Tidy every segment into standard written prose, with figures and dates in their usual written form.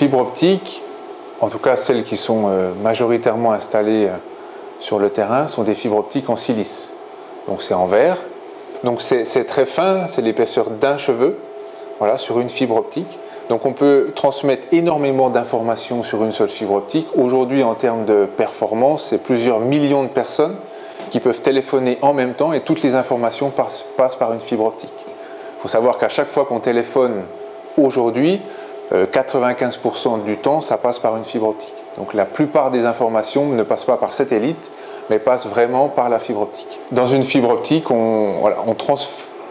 fibres optiques, en tout cas celles qui sont majoritairement installées sur le terrain, sont des fibres optiques en silice. Donc c'est en verre. Donc c'est très fin, c'est l'épaisseur d'un cheveu, voilà, sur une fibre optique. Donc on peut transmettre énormément d'informations sur une seule fibre optique. Aujourd'hui, en termes de performance, c'est plusieurs millions de personnes qui peuvent téléphoner en même temps et toutes les informations passent par une fibre optique. Il faut savoir qu'à chaque fois qu'on téléphone aujourd'hui, 95% du temps, ça passe par une fibre optique. Donc la plupart des informations ne passent pas par satellite, mais passent vraiment par la fibre optique. Dans une fibre optique, on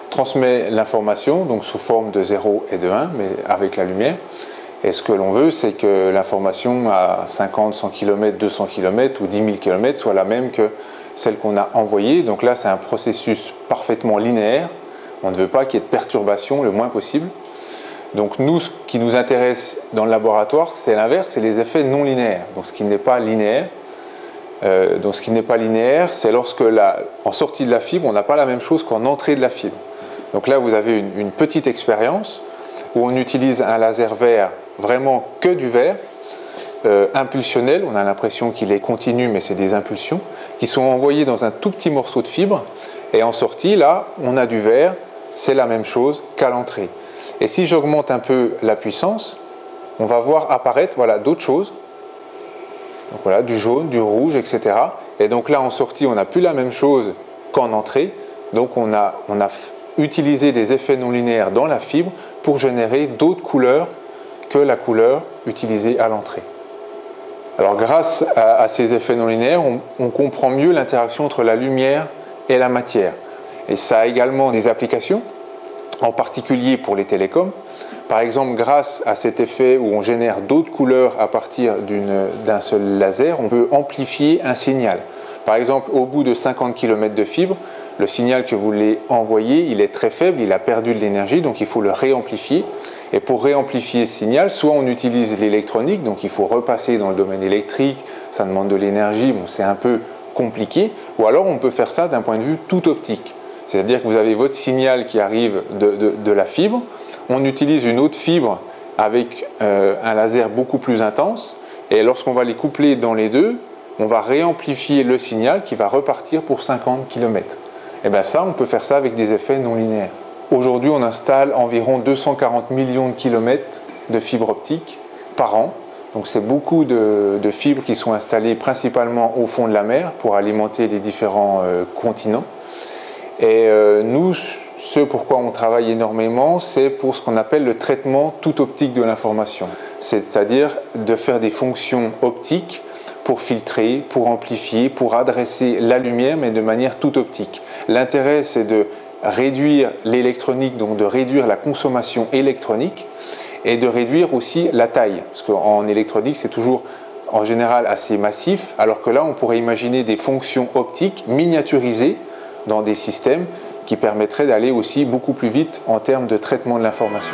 transmet l'information donc sous forme de 0 et de 1, mais avec la lumière. Et ce que l'on veut, c'est que l'information à 50, 100 km, 200 km ou 10 000 km soit la même que celle qu'on a envoyée. Donc là, c'est un processus parfaitement linéaire. On ne veut pas qu'il y ait de perturbations le moins possible. Donc nous, ce qui nous intéresse dans le laboratoire, c'est l'inverse, c'est les effets non linéaires. Donc ce qui n'est pas linéaire. C'est lorsque en sortie de la fibre, on n'a pas la même chose qu'en entrée de la fibre. Donc là, vous avez une petite expérience où on utilise un laser vert, vraiment que du vert, impulsionnel. On a l'impression qu'il est continu, mais c'est des impulsions qui sont envoyées dans un tout petit morceau de fibre. Et en sortie, là, on a du vert, c'est la même chose qu'à l'entrée. Et si j'augmente un peu la puissance, on va voir apparaître d'autres choses. Donc voilà, du jaune, du rouge, etc. Et donc là, en sortie, on n'a plus la même chose qu'en entrée. Donc on a utilisé des effets non linéaires dans la fibre pour générer d'autres couleurs que la couleur utilisée à l'entrée. Alors grâce à ces effets non linéaires, on comprend mieux l'interaction entre la lumière et la matière. Et ça a également des applications, en particulier pour les télécoms. Par exemple, grâce à cet effet où on génère d'autres couleurs à partir d'un seul laser, on peut amplifier un signal. Par exemple, au bout de 50 km de fibre, le signal que vous voulez envoyer, il est très faible, il a perdu de l'énergie, donc il faut le réamplifier. Et pour réamplifier ce signal, soit on utilise l'électronique, donc il faut repasser dans le domaine électrique, ça demande de l'énergie, bon, c'est un peu compliqué, ou alors on peut faire ça d'un point de vue tout optique. C'est-à-dire que vous avez votre signal qui arrive de la fibre, on utilise une autre fibre avec un laser beaucoup plus intense, et lorsqu'on va les coupler dans les deux, on va réamplifier le signal qui va repartir pour 50 km. Et bien ça, on peut faire ça avec des effets non linéaires. Aujourd'hui, on installe environ 240 millions de kilomètres de fibres optiques par an. Donc c'est beaucoup de fibres qui sont installées principalement au fond de la mer pour alimenter les différents continents. Et nous, ce pourquoi on travaille énormément, c'est pour ce qu'on appelle le traitement tout optique de l'information. C'est-à-dire de faire des fonctions optiques pour filtrer, pour amplifier, pour adresser la lumière, mais de manière tout optique. L'intérêt, c'est de réduire l'électronique, donc de réduire la consommation électronique et de réduire aussi la taille. Parce qu'en électronique, c'est toujours en général assez massif, alors que là, on pourrait imaginer des fonctions optiques miniaturisées dans des systèmes qui permettraient d'aller aussi beaucoup plus vite en termes de traitement de l'information.